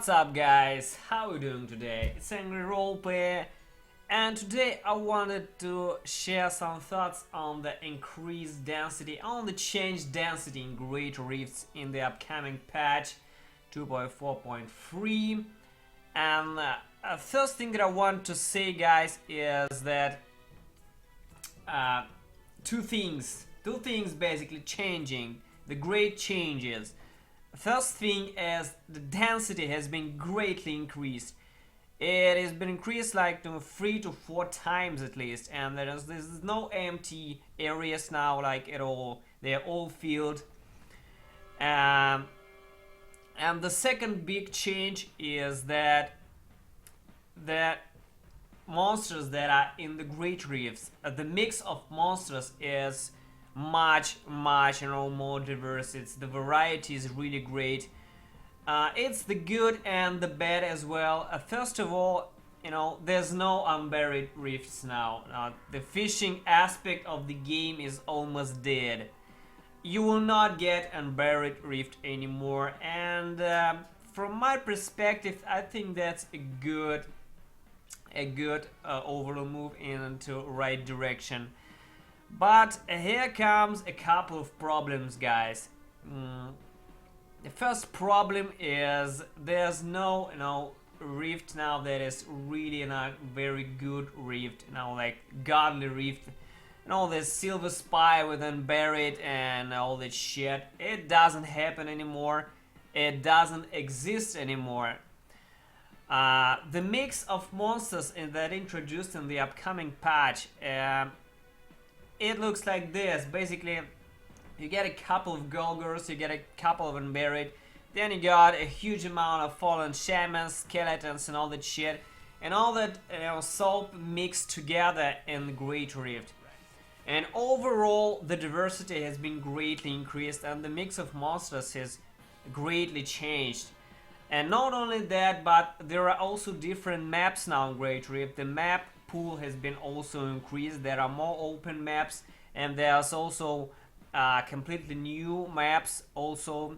What's up guys, how are you doing today? It's Angry Roleplay, and today I wanted to share some thoughts on the increased density, on the changed density in Great Rifts in the upcoming patch 2.4.3. And first thing that I want to say guys is that two things basically changing, the great changes. First thing is the density has been greatly increased. It has been increased like 3 to 4 times at least, and there's no empty areas now like at all. They're all filled. And the second big change is that monsters that are in the Great Rifts, the mix of monsters is much more diverse. The variety is really great. It's the good and the bad as well. First of all, there's no unburied rifts now. The fishing aspect of the game is almost dead. You will not get unburied rift anymore, and from my perspective I think that's a good overall move into right direction. But here comes a couple of problems, guys. The first problem is there's no rift now that is really a very good rift, like godly rift. This silver spy with unburied and all that shit. It doesn't happen anymore. It doesn't exist anymore. The mix of monsters that introduced in the upcoming patch, it looks like this. Basically, you get a couple of Golgors, you get a couple of unburied, then you got a huge amount of fallen shamans, skeletons, and all that shit, and all that soap mixed together in the Great Rift. And overall, the diversity has been greatly increased, and the mix of monsters has greatly changed. And not only that, but there are also different maps now in Great Rift. The map pool has been also increased. There are more open maps, and there's also completely new maps also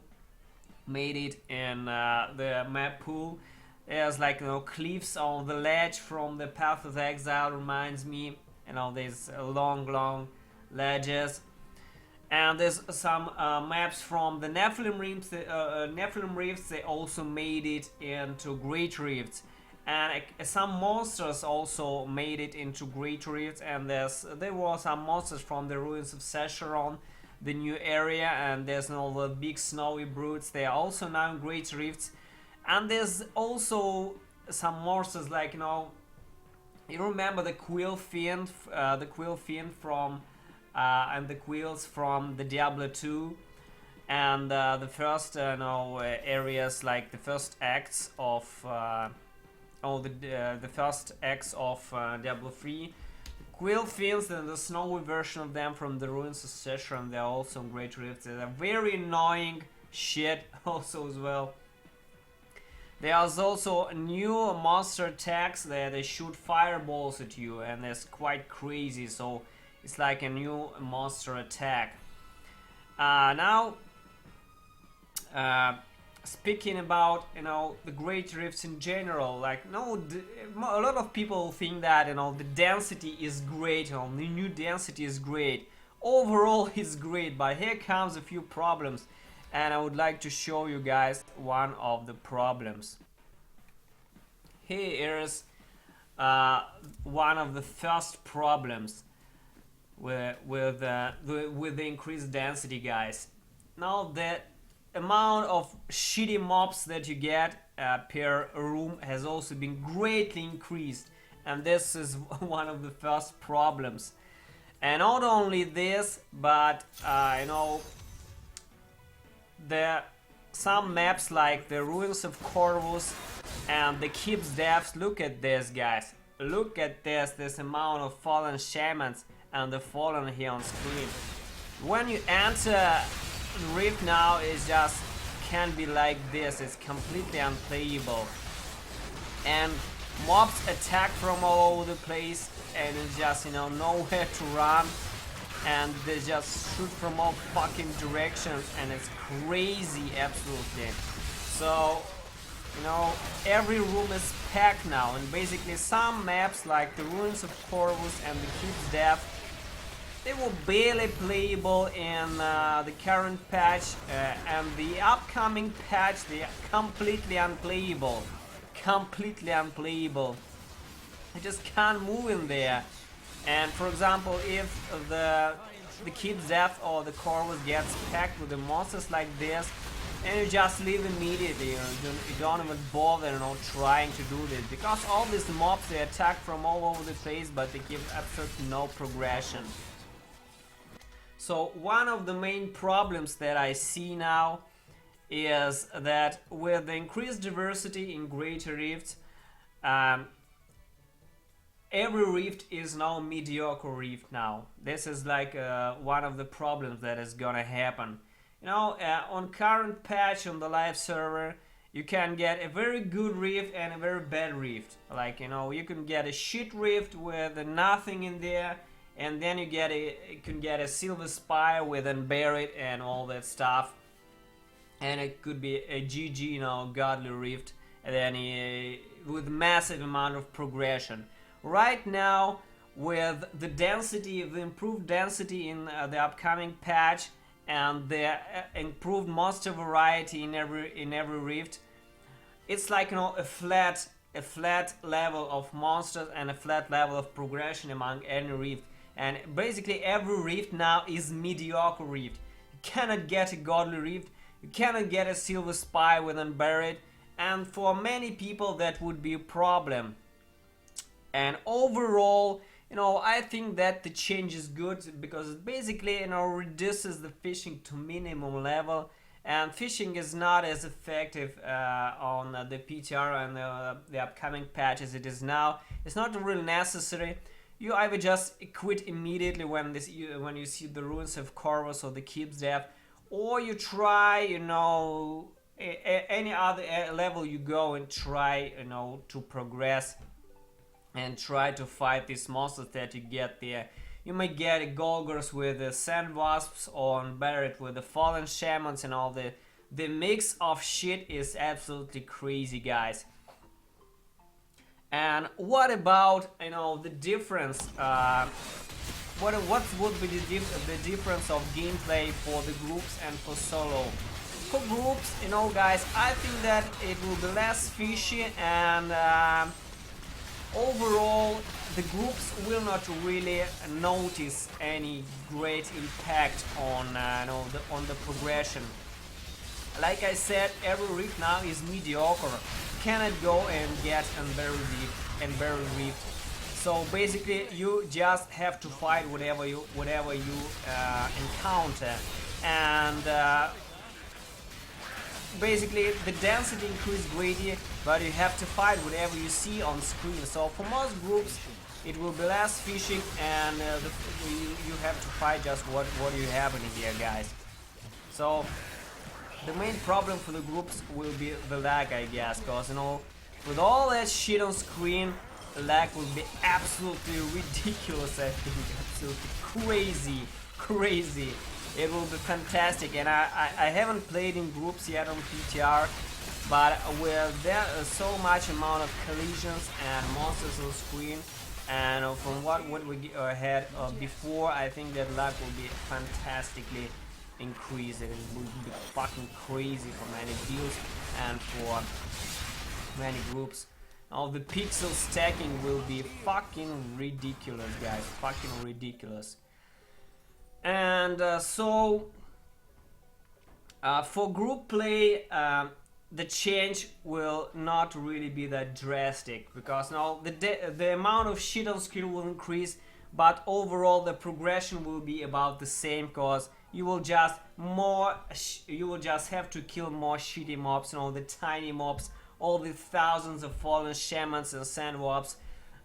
made it in the map pool. There's like cliffs on the ledge from the Path of Exile, reminds me, these long ledges. And there's some maps from the Nephilim Rifts. They also made it into Great Rifts, and some monsters also made it into Great Rifts. And there were some monsters from the Ruins of Sescheron, the new area, and there's the big snowy brutes. They are also now in Great Rifts. And there's also some monsters like you remember the Quill Fiend from and the quills from the Diablo 2, and the first areas, like the first acts of the first acts of Diablo 3. Quill Fiends and the snowy version of them from the Ruins of Sescheron, they're also in Great Rifts. They're very annoying shit also as well. There's also new monster attacks that they shoot fireballs at you, and that's quite crazy. So it's like a new monster attack. Now, speaking about the Great Rifts in general, like a lot of people think that the density is great, the new density is great. Overall, it's great, but here comes a few problems, and I would like to show you guys one of the problems. Here is one of the first problems with the increased density, guys. Now the amount of shitty mobs that you get per room has also been greatly increased, and this is one of the first problems. And not only this, but some maps like the Ruins of Corvus and the Keep's Depths. Look at this, guys. Look at this amount of fallen shamans and the fallen here on screen. When you enter the rift now, it just can't be like this. It's completely unplayable, and mobs attack from all over the place, and it's just nowhere to run, and they just shoot from all fucking directions, and it's crazy, absolutely. So you know, every room is packed now, and basically some maps like the Ruins of Corvus and the Keep's Death, they were barely playable in the current patch, and the upcoming patch they are completely unplayable. Completely unplayable. I just can't move in there. And for example, if the Keep's Death or the Corvus gets packed with the monsters like this, and you just leave immediately, you don't even bother, trying to do this, because all these mobs, they attack from all over the place, but they give absolutely no progression. So one of the main problems that I see now is that with the increased diversity in Greater Rift, every rift is now mediocre rift now. This is like one of the problems that is gonna happen. On current patch on the live server, you can get a very good rift and a very bad rift. Like, you can get a shit rift with nothing in there, and then you can get a silver spire with unburied and all that stuff. And it could be a GG, godly rift, and then with massive amount of progression. Right now, with the density, the improved density in the upcoming patch, and the improved monster variety in every rift, it's like a flat level of monsters and a flat level of progression among any rift. And basically every rift now is mediocre rift. You cannot get a godly rift, you cannot get a silver spire with unburied, and for many people that would be a problem. And overall, I think that the change is good, because it basically, reduces the fishing to minimum level, and fishing is not as effective on the PTR and the upcoming patch as it is now. It's not really necessary. You either just quit immediately when you see the Ruins of Corvus or the Keep's Death, or you try, any other level you go and try, to progress and try to fight these monsters that you get there. You may get Golgars with the Sand Wasps, or unburied with the Fallen Shamans, and all the mix of shit is absolutely crazy, guys. And what about, the difference? What would be the difference of gameplay for the groups and for solo? For groups, guys, I think that it will be less fishy, and overall the groups will not really notice any great impact on the progression. Like I said, every rift now is mediocre. You cannot go and get unburied rift. So basically, you just have to fight whatever you encounter, and basically the density increases greatly, but you have to fight whatever you see on screen. So for most groups, it will be less fishing, and you have to fight just what you have in here, guys. So the main problem for the groups will be the lag, I guess, because with all that shit on screen, the lag will be absolutely ridiculous. I think absolutely crazy. It will be fantastic, and I haven't played in groups yet on PTR, but with there so much amount of collisions and monsters on screen, and from what we had before, I think that lag will be fantastically increased. It will be fucking crazy for many builds and for many groups. Now the pixel stacking will be fucking ridiculous, guys, fucking ridiculous. And for group play, the change will not really be that drastic, because now the amount of shit on screen will increase, but overall the progression will be about the same, because you will just have to kill more shitty mobs, the tiny mobs, all the thousands of fallen shamans and sand wasps.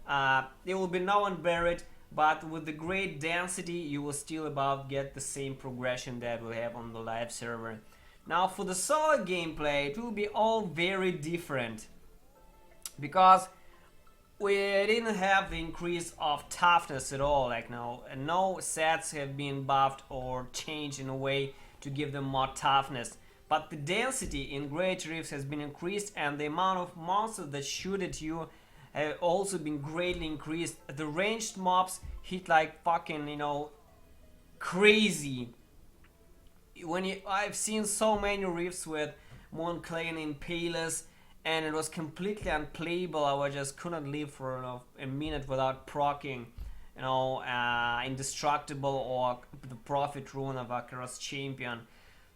There will be no one buried, but with the great density, you will still get the same progression that we have on the live server. Now for the solo gameplay, it will be all very different, because we didn't have the increase of toughness at all. Like no sets have been buffed or changed in a way to give them more toughness. but the density in Great Rifts has been increased, and the amount of monsters that shoot at you have also been greatly increased. The ranged mobs hit like fucking, you know, crazy. I've seen so many rifts with Moonclane Impalers, and it was completely unplayable. I just couldn't live for a minute without proccing, you know, Indestructible or the Prophet Rune of Akaras Champion.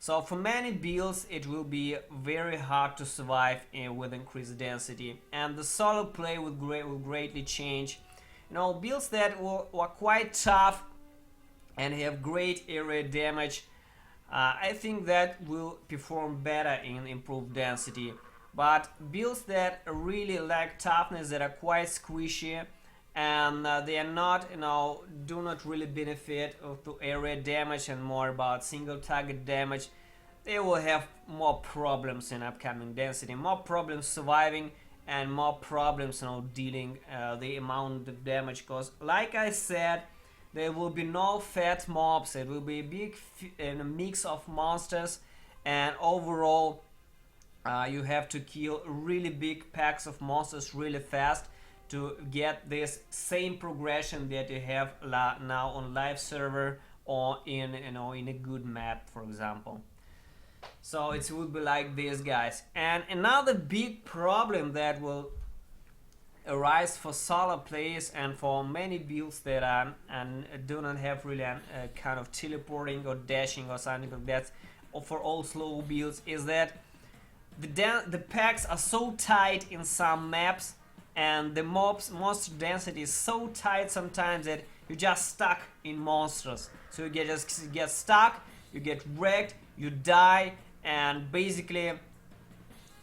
So for many builds it will be very hard to survive with increased density, and the solo play will greatly change. You know, builds that were quite tough and have great area damage, I think that will perform better in improved density. But builds that really lack toughness, that are quite squishy, and they are not, you know, do not really benefit to area damage and more about single target damage, they will have more problems in upcoming density, more problems surviving, and more problems, you know, dealing the amount of damage. Because like I said, there will be no fat mobs, it will be a big mix of monsters, and overall you have to kill really big packs of monsters really fast to get this same progression that you have now on live server or in, you know, in a good map, for example. So it will be like this, guys. And another big problem that will arise for solo players and for many builds that are and do not have really a kind of teleporting or dashing or something like that, or for all slow builds, is that the packs are so tight in some maps, and the monster density is so tight sometimes that you're just stuck in monsters. So you just get stuck, you get wrecked, you die, and basically,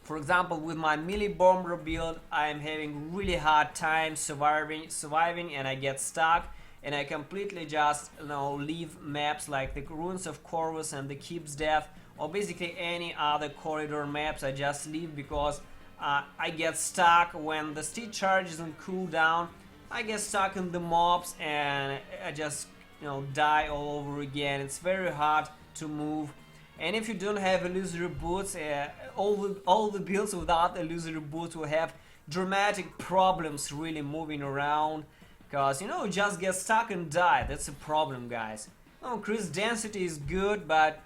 for example, with my melee bomber build, I am having really hard time surviving, and I get stuck, and I completely just, you know, leave maps like the Ruins of Corvus and the Keep's Death, or basically any other corridor maps. I just leave because I get stuck when the steed charges on cooldown. I get stuck in the mobs and I just, you know, die all over again. It's very hard to move. And if you don't have illusory boots, all the builds without illusory boots will have dramatic problems really moving around, because, you know, you just get stuck and die. That's a problem, guys. Oh, increased density is good, but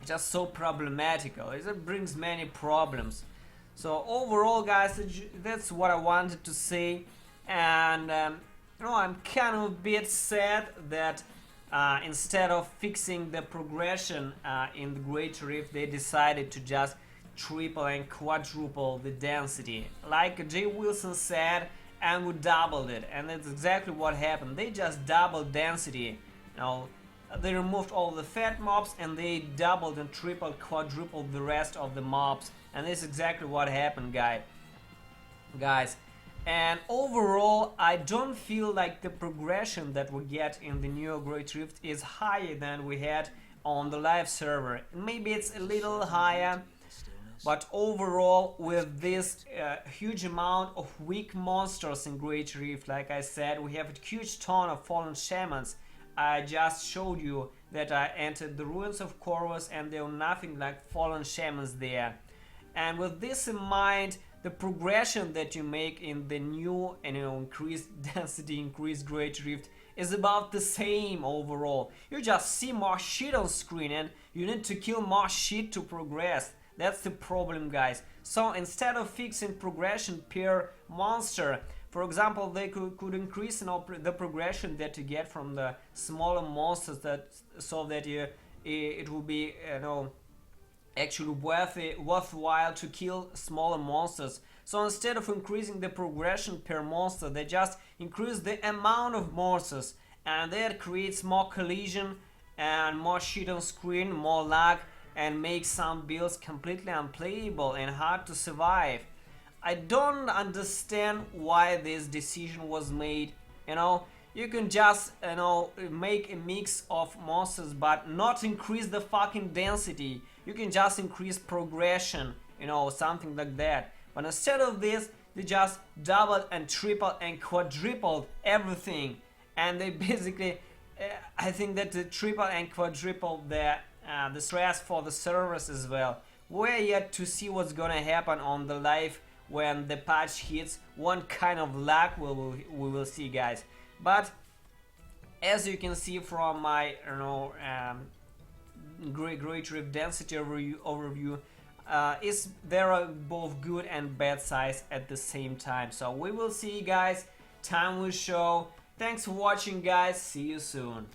just so problematical. It brings many problems. So overall, guys, that's what I wanted to say. And you know, I'm kind of a bit sad that instead of fixing the progression in the Great Rift, they decided to just triple and quadruple the density. Like Jay Wilson said, and we doubled it, and that's exactly what happened. They just doubled density. You know, they removed all the fat mobs and they doubled and tripled, quadrupled the rest of the mobs, and this is exactly what happened, guys. And overall, I don't feel like the progression that we get in the new Great Rift is higher than we had on the live server. Maybe it's a little higher, but overall, with this huge amount of weak monsters in Great Rift, like I said, we have a huge ton of fallen shamans. I just showed you that I entered the Ruins of Corvus and there were nothing like fallen shamans there. And with this in mind, the progression that you make in the new and, you know, increased density, increased Great Rift is about the same overall. You just see more shit on screen and you need to kill more shit to progress. That's the problem, guys. So instead of fixing progression per monster, for example, they could increase, you know, the progression that you get from the smaller monsters, that so that it will be, you know, actually worthwhile to kill smaller monsters. So instead of increasing the progression per monster, they just increase the amount of monsters, and that creates more collision and more shit on screen, more lag, and makes some builds completely unplayable and hard to survive. I don't understand why this decision was made. You know, you can just, you know, make a mix of monsters but not increase the fucking density. You can just increase progression, you know, something like that. But instead of this, they just doubled and tripled and quadrupled everything. And they basically, I think that the triple and quadruple their the stress for the servers as well. We're yet to see what's gonna happen on the live when the patch hits. One kind of luck we will see, guys. But as you can see from my great Rift density overview, there are both good and bad sides at the same time. So we will see, guys. Time will show. Thanks for watching, guys. See you soon.